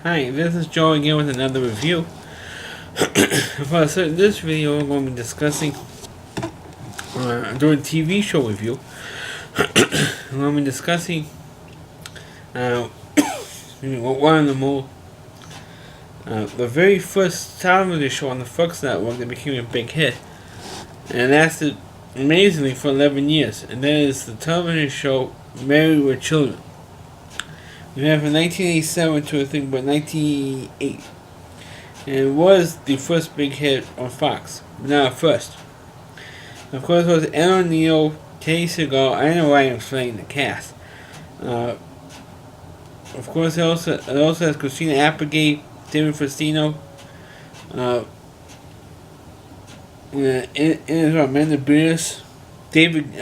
Hi, this is Joe again with another review. This video, I'm going to be discussing doing a TV show review. I'm going to be discussing uh, one of the most the very first television show on the Fox network that became a big hit, and lasted amazingly for 11 years, and that is the television show Married with Children. We have from 1987 to I think about 1988. And it was the first big hit on Fox, but not at first. Of course, it was Ed O'Neill, Katey Sagal, Anna Williams playing the cast. Of course, it also has Christina Applegate, David Faustino, in Amanda Beers, David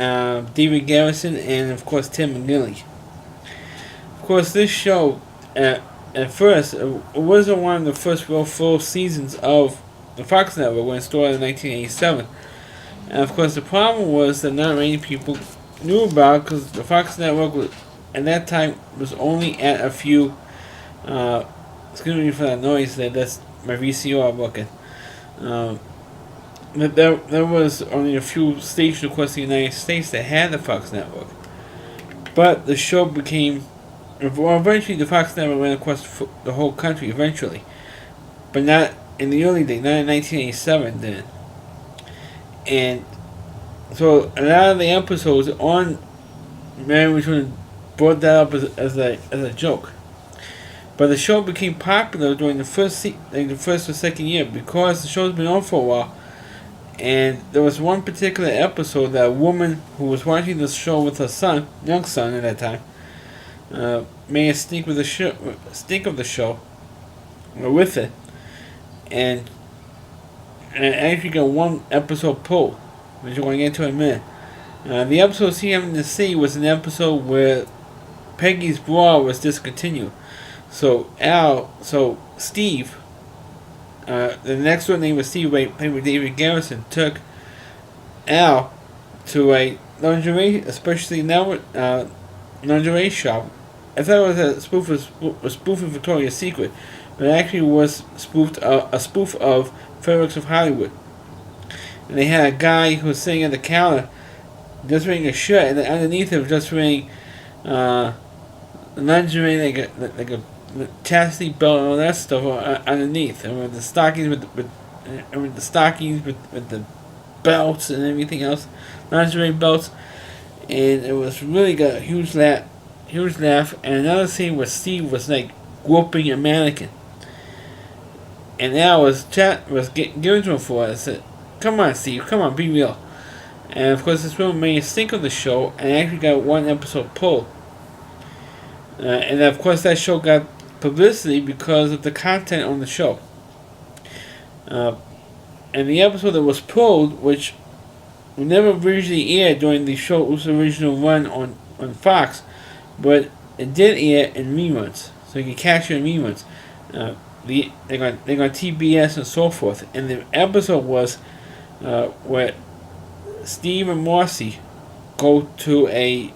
Garrison, and of course Tim McGinley. Of course, this show, at first, it wasn't one of the first real full seasons of the Fox Network when it started in 1987. And of course, the problem was that not many people knew about it because the Fox Network was, at that time, was only at a few. Excuse me for that noise. That's my VCR working. But there was only a few stations across the United States that had the Fox Network. But the show became. Well, eventually the Fox Network went across the whole country eventually. But not in the early days, not in 1987 then. And so a lot of the episodes on Married with Children brought that up as a joke. But the show became popular during the first or second year because the show's been on for a while. And there was one particular episode that a woman who was watching the show with her son, young son at that time, made a stink of the show with it, and actually got one episode pulled, which we're going to get to in a minute. The episode CNBC was an episode where Peggy's bra was discontinued. So Steve, the next one name was Steve, played with David Garrison, took Al to a lingerie, especially now lingerie shop. I thought it was a spoof of Victoria's Secret, but it actually was a spoof of Fabrics of Hollywood. And they had a guy who was sitting at the counter, just wearing a shirt, and underneath him just wearing lingerie, like a chastity belt and all that stuff underneath, and with the stockings with the belts and everything else, lingerie belts, and it was really got a huge laugh. And another scene where Steve was like groping a mannequin, and Al was giving to him for it. I said, "Come on, Steve, come on, be real." And of course, this woman made a stink of the show, and actually got one episode pulled. And of course, that show got publicity because of the content on the show. And the episode that was pulled, which never originally aired during the show's original run on Fox, but it did air in reruns, so you can catch it in reruns. They're on TBS and so forth. And the episode was where Steve and Marcy go to a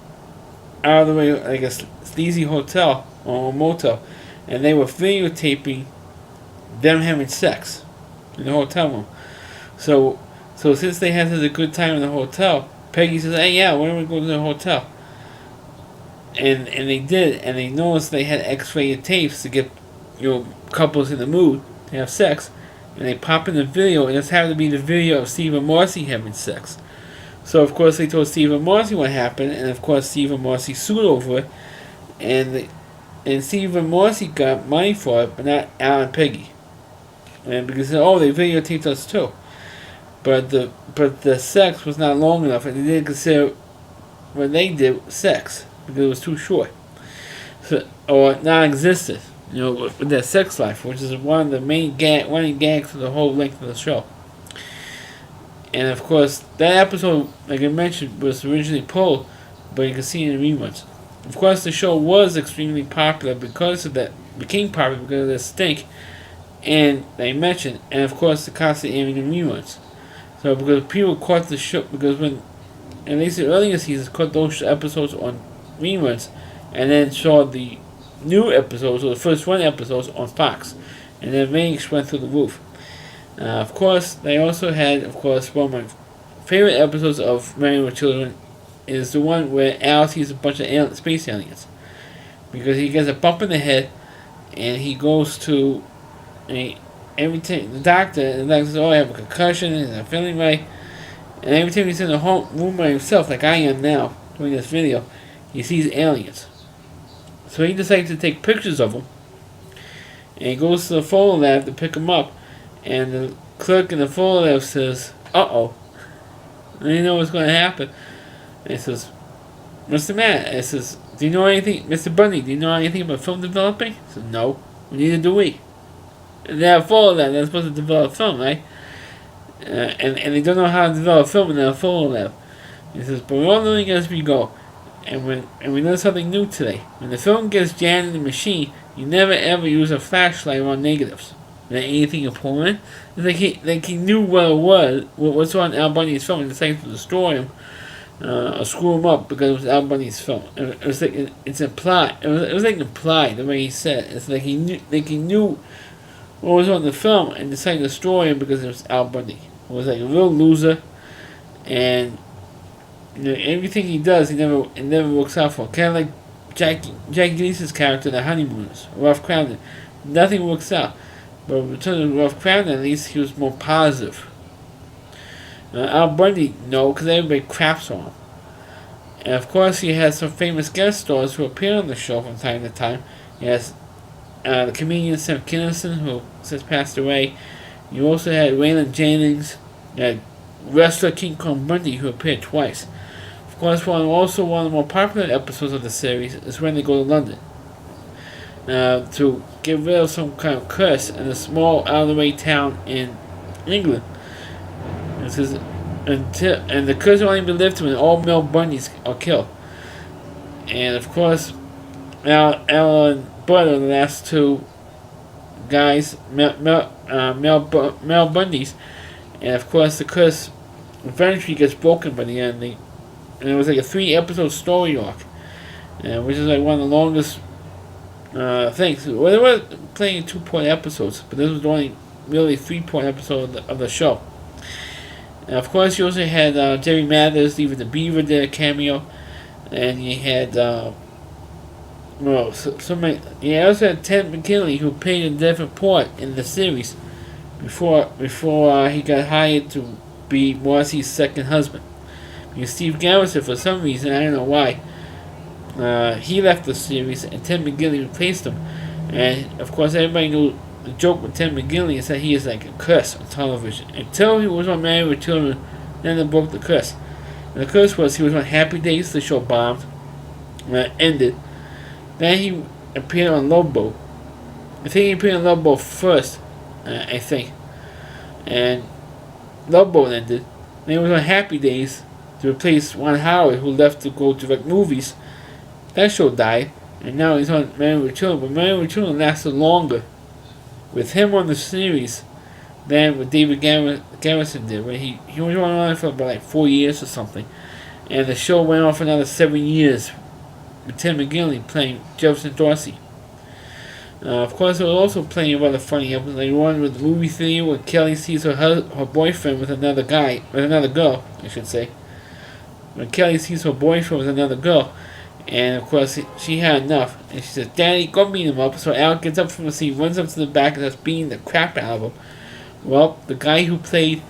out of the way, like a sleazy hotel or motel, and they were videotaping them having sex in the hotel room. So since they had such a good time in the hotel, Peggy says, "Hey, yeah, why don't we go to the hotel?" And they did, and they noticed they had X-rated tapes to get couples in the mood to have sex, and they pop in the video, and this happened to be the video of Steve and Marcy having sex. So of course they told Steve and Marcy what happened, and of course Steve and Marcy sued over it, and Steve and Marcy got money for it, but not Al and Peggy, and because they videotaped us too. But the sex was not long enough, and they didn't consider what they did sex because it was too short, or non-existent. With their sex life, which is one of the main running gags of the whole length of the show. And of course, that episode, like I mentioned, was originally pulled, but you can see it in reruns. Of course, the show was extremely popular because of that. Became popular because of the stink, and they mentioned, and of course, the constant airing in reruns. So because people caught the show, because when, at least the earlier seasons, caught those episodes on reruns, and then saw the new episodes, or the first run episodes on Fox, and their ratings went through the roof. Of course, they also had, of course, one of my favorite episodes of Married with Children is the one where Al sees a bunch of space aliens. Because he gets a bump in the head, and he goes to every time the doctor says, "Oh, I have a concussion, and I'm feeling right." And every time he's in the home room by himself, like I am now doing this video, he sees aliens. So he decides to take pictures of them, and he goes to the photo lab to pick them up. And the clerk in the photo lab says, "Uh-oh." And you know what's going to happen. And he says, "What's the matter?" And he says, "Do you know anything, Mr. Bundy, do you know anything about film developing?" He says, "No, neither do we." And they have photo lab, they're supposed to develop film, right? And they don't know how to develop film in their photo lab. He says, "But we're all learning as we go. And we learned something new today. When the film gets jammed in the machine, you never ever use a flashlight on negatives. Is there anything important?" It's like he knew what it was, what's on Al Bundy's film, and decided to destroy him, or screw him up because it was Al Bundy's film. It was like it's implied. It was like implied the way he said it. It's like he knew what was on the film and decided to destroy him because it was Al Bundy. It was like a real loser, and everything he does, it never works out for. Kind of like Jackie Gleason's character, The Honeymooners, Ralph Crowden. Nothing works out. But in terms of Ralph Crowden, at least he was more positive. Al Bundy, no, because everybody craps on him. And of course, he has some famous guest stars who appear on the show from time to time. He has the comedian Sam Kinison, who since passed away. You also had Waylon Jennings, wrestler King Kong Bundy, who appeared twice. Of course, one of the more popular episodes of the series is when they go to London to get rid of some kind of curse in a small out-of-the-way town in England. And the curse will only be lifted when all male Bundys are killed. And of course, Al and Bud are the last two guys, male Bundys. And of course, the curse eventually gets broken by the ending. And it was like a 3-episode story arc, which is like one of the longest things. Well, they were playing 2-part episodes, but this was the only really 3-part episode of the show. And of course, you also had Jerry Mathers, even the Beaver did a cameo, and you had you also had Ted McKinley, who played a different part in the series before he got hired to be Marcy's second husband. Because Steve Garrison, for some reason, I don't know why, he left the series and Ted McGinley replaced him. And of course, everybody knew the joke with Ted McGinley is that he is like a curse on television. Until he was on Married with Children, then they broke the curse. And the curse was he was on Happy Days, the show bombed, when it ended. Then he appeared on Love Boat. I think he appeared on Love Boat first, I think. And Love Boat ended. Then he was on Happy Days to replace Ron Howard, who left to go direct movies. That show died, and now he's on Married with Children. But Married with Children lasted longer with him on the series than what David Garrison did. When he was on for about like 4 years or something, and the show went on for another 7 years with Tim McGinley playing Jefferson Dorsey. Of course, there was also plenty of other funny episodes. Like one with the movie theater where Kelly sees her boyfriend with another girl, I should say. When Kelly sees her boyfriend with another girl, and of course she had enough, and she says, "Daddy, go beat him up." So Al gets up from the seat, runs up to the back, and starts beating the crap out of him. Well, the guy who played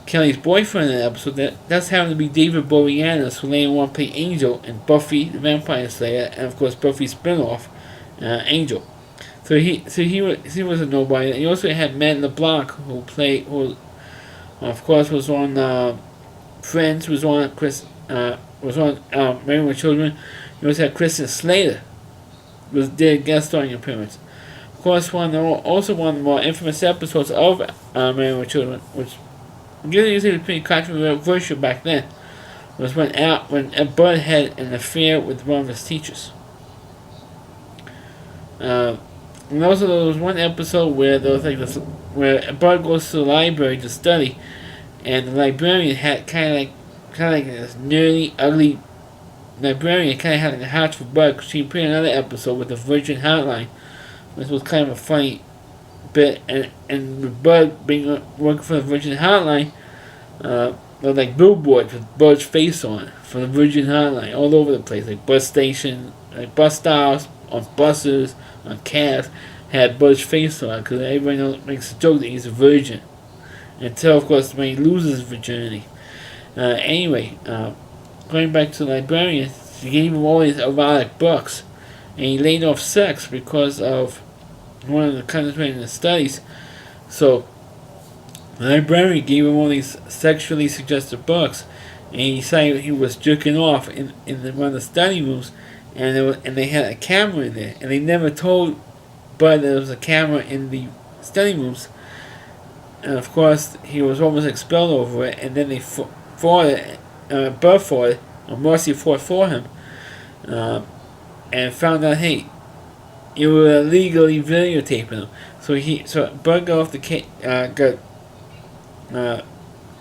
Kelly's boyfriend in the episode, that's happened to be David Boreanaz, who later on played Angel in Buffy the Vampire Slayer, and of course Buffy's spin-off, Angel. So he was a nobody. He also had Matt LeBlanc, who of course was on Friends, was on Married with Children. You also had Kristen Slater, did a guest starring appearance. Of course, one of the more infamous episodes of Married with Children, which usually was pretty controversial back then, was when Bud had an affair with one of his teachers. And also there was one episode where there was like this, where Bud goes to the library to study, and the librarian had kind of like this nerdy, ugly librarian kind of had a heart for Bud because she appeared in another episode with the Virgin Hotline, which was kind of a funny bit. And with Bud being working for the Virgin Hotline, there were like billboards with Bud's face on it for the Virgin Hotline all over the place, like bus stations, like bus stops, on buses, on cabs, had Bud's face on it because everybody makes a joke that he's a virgin. Until, of course, when he loses virginity. Anyway, going back to the librarian, she gave him all these erotic books, and he laid off sex because of one of the concentrating the studies. So, the librarian gave him all these sexually suggestive books, and he decided he was jerking off in one of the study rooms, and they had a camera in there, and they never told Bud that there was a camera in the study rooms. And of course, he was almost expelled over it, and then they fought it, Bud fought it, or Marcy fought for him, and found out, hey, you were illegally videotaping him. So Bud got off the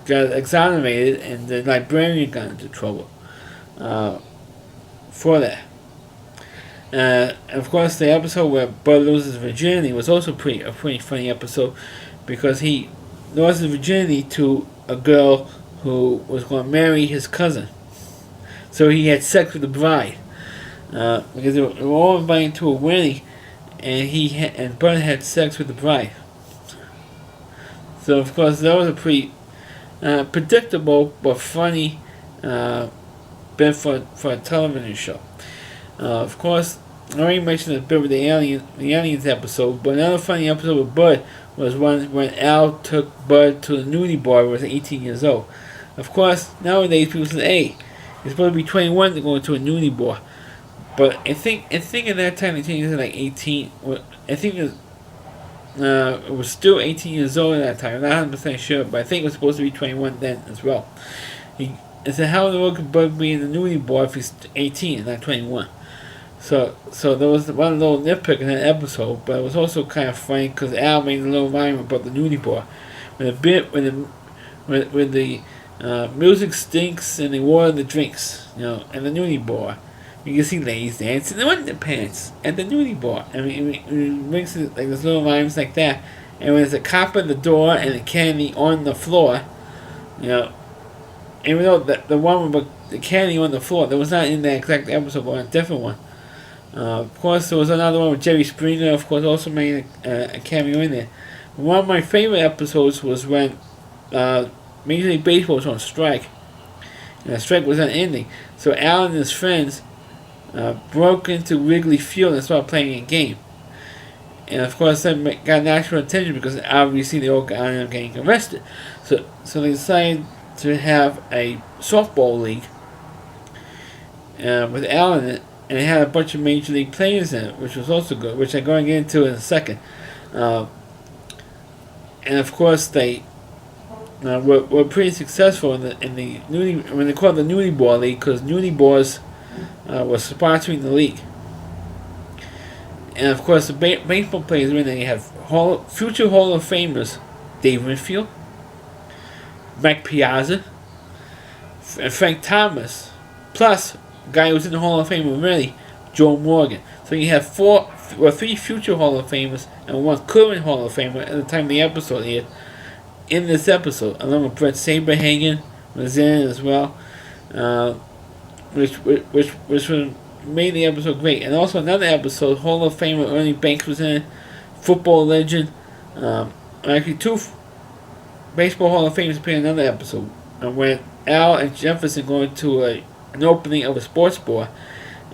got exonerated, and the librarian got into trouble for that. And of course, the episode where Bud loses virginity was also a pretty funny episode, because he lost his virginity to a girl who was going to marry his cousin. So he had sex with the bride, because they were all invited to a wedding, and Bud had sex with the bride. So of course that was a pretty predictable but funny bit for a television show. Of course, I already mentioned the bit with the aliens episode, but another funny episode with Bud was when Al took Bud to the nudie bar when he was 18 years old. Of course, nowadays people say, hey, you're supposed to be 21 to go into a nudie bar. But I think at that time they changed it to like 18. I think it was still 18 years old at that time. I'm not 100% sure, but I think it was supposed to be 21 then as well. I said, how in the world could Bud be in the nudie bar if he's 18 and not 21? So there was one little nitpick in that episode, but it was also kind of funny because Al made a little rhyme about the nudie bar. When the music stinks and they water the drinks, and the nudie bar, you can see ladies dancing in the underpants at the nudie bar. I mean, it makes it like there's little rhymes like that. And when there's a cop at the door and a candy on the floor, even though the one with the candy on the floor, that was not in that exact episode, but a different one. Of course, there was another one with Jerry Springer, of course, also made a cameo in there. One of my favorite episodes was when Major League Baseball was on strike, and the strike was not ending. So Al and his friends broke into Wrigley Field and started playing a game. And of course, that got national attention because obviously they all got on getting arrested. So they decided to have a softball league with Al in it, and it had a bunch of major league players in it, which was also good, which I'm going to get into in a second. And of course, they were pretty successful in the nudie, when they called it the nudie ball league, because nudie bars was sponsoring the league. And of course, the baseball players were in there. You have future Hall of Famers Dave Winfield, Mike Piazza, and Frank Thomas, plus a guy who was in the Hall of Fame already, Joe Morgan. So you have three future Hall of Famers and one current Hall of Famer at the time of the episode here. In this episode, along with Brett Saberhagen was in it as well, which made the episode great. And also another episode, Hall of Famer Ernie Banks was in it, football legend. Actually, two baseball Hall of Famers appeared in another episode. When Al and Jefferson going to an opening of a sports bar,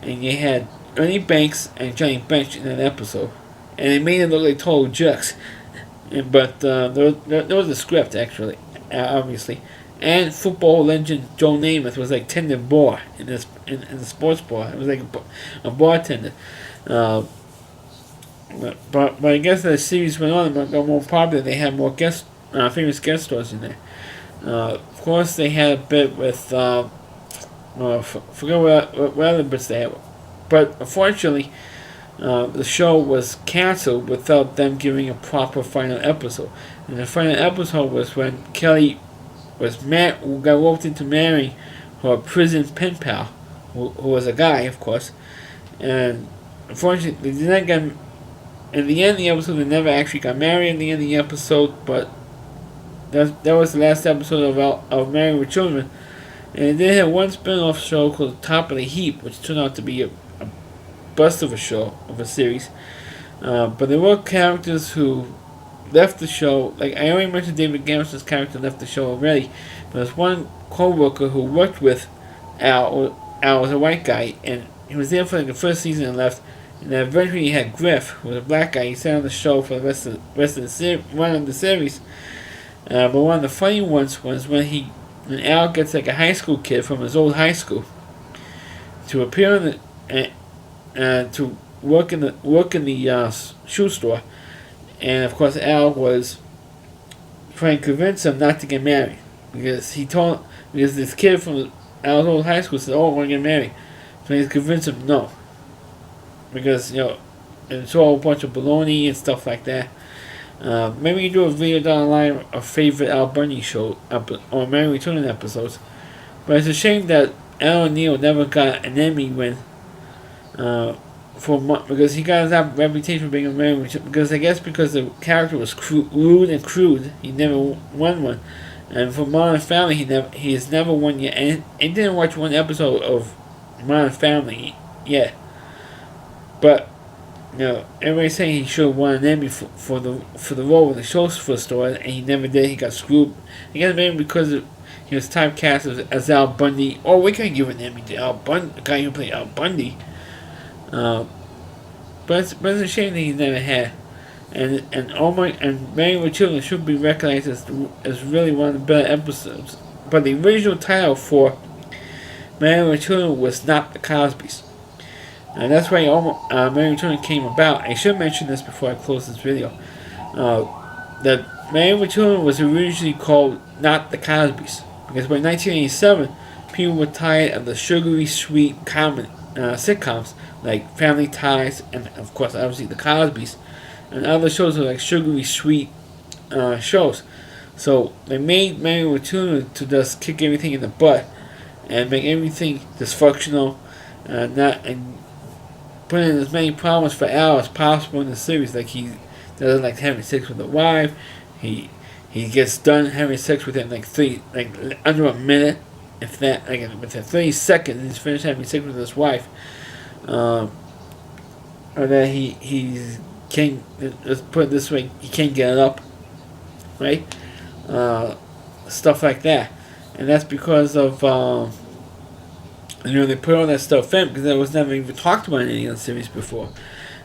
and you had Ernie Banks and Johnny Bench in that episode, and it made it look like total jerks. But there was a script, actually, obviously. And football legend Joe Namath was like tender bar in the sports bar. It was like a bartender. But I guess as the series went on, it got more popular. They had more famous guest stars in there. Of course, they had a bit with forget what other bits they had. But unfortunately, the show was canceled without them giving a proper final episode. And the final episode was when Kelly got roped into marrying her prison pen pal, who was a guy, of course. And unfortunately, they did not get. In the end of the episode, they never actually got married in the end of the episode, but that was the last episode of Married with Children. And they had one spin-off show called Top of the Heap, which turned out to be a bust of a show, of a series. But there were characters who left the show. Like, I already mentioned David Garrison's character left the show already. But there's one co-worker who worked with Al. Al was a white guy, and he was there for like the first season and left. And then eventually he had Griff, who was a black guy. He stayed on the show for the rest of the series. But one of the funny ones was when Al gets like a high school kid from his old high school to appear in the to work in the shoe store, and of course Al was trying to convince him not to get married because this kid from Al's old high school said, "Oh, I want to get married," so he convinced him no, because it's all a bunch of baloney and stuff like that. Maybe you do a video down the line of favorite Al Bundy show or Married with Children episodes, but it's a shame that Al O'Neill never got an Emmy win because he got his reputation for being a Married with Children, because the character was rude and crude. He never won one, and for Modern Family he has never won yet, and he didn't watch one episode of Modern Family yet, but. Everybody's saying he should have won an Emmy for the role in the show first store, and he never did. He got screwed. He got an Emmy because he was typecast as Al Bundy. Oh, we can't give an Emmy to Al Bundy, the guy who played Al Bundy. But it's a shame that he never had. And Married with Children should be recognized as really one of the better episodes. But the original title for Married with Children was Not the Cosbys. And that's why Married with Children came about. I should mention this before I close this video. That Married with Children was originally called Not the Cosbys. Because by 1987, people were tired of the sugary sweet sitcoms like Family Ties and, of course, obviously the Cosbys. And other shows were like sugary sweet shows. So they made Married with Children to just kick everything in the butt and make everything dysfunctional and put in as many problems for Al as possible in the series. Like he doesn't like having sex with a wife. He gets done having sex within under a minute, if that, within 30 seconds he's finished having sex with his wife. Or that he can't, let's put it this way, he can't get it up, right? Stuff like that, and that's because of they put all that stuff in because that was never even talked about in any other series before.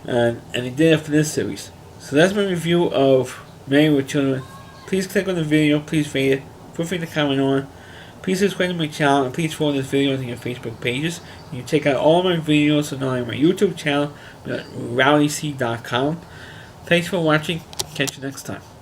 And he did it for this series. So that's my review of Married with Children. Please click on the video, please rate it, feel free to comment on. Please subscribe to my channel, and please follow this video on your Facebook pages. You can check out all my videos on my YouTube channel at rowdyc.com. Thanks for watching. Catch you next time.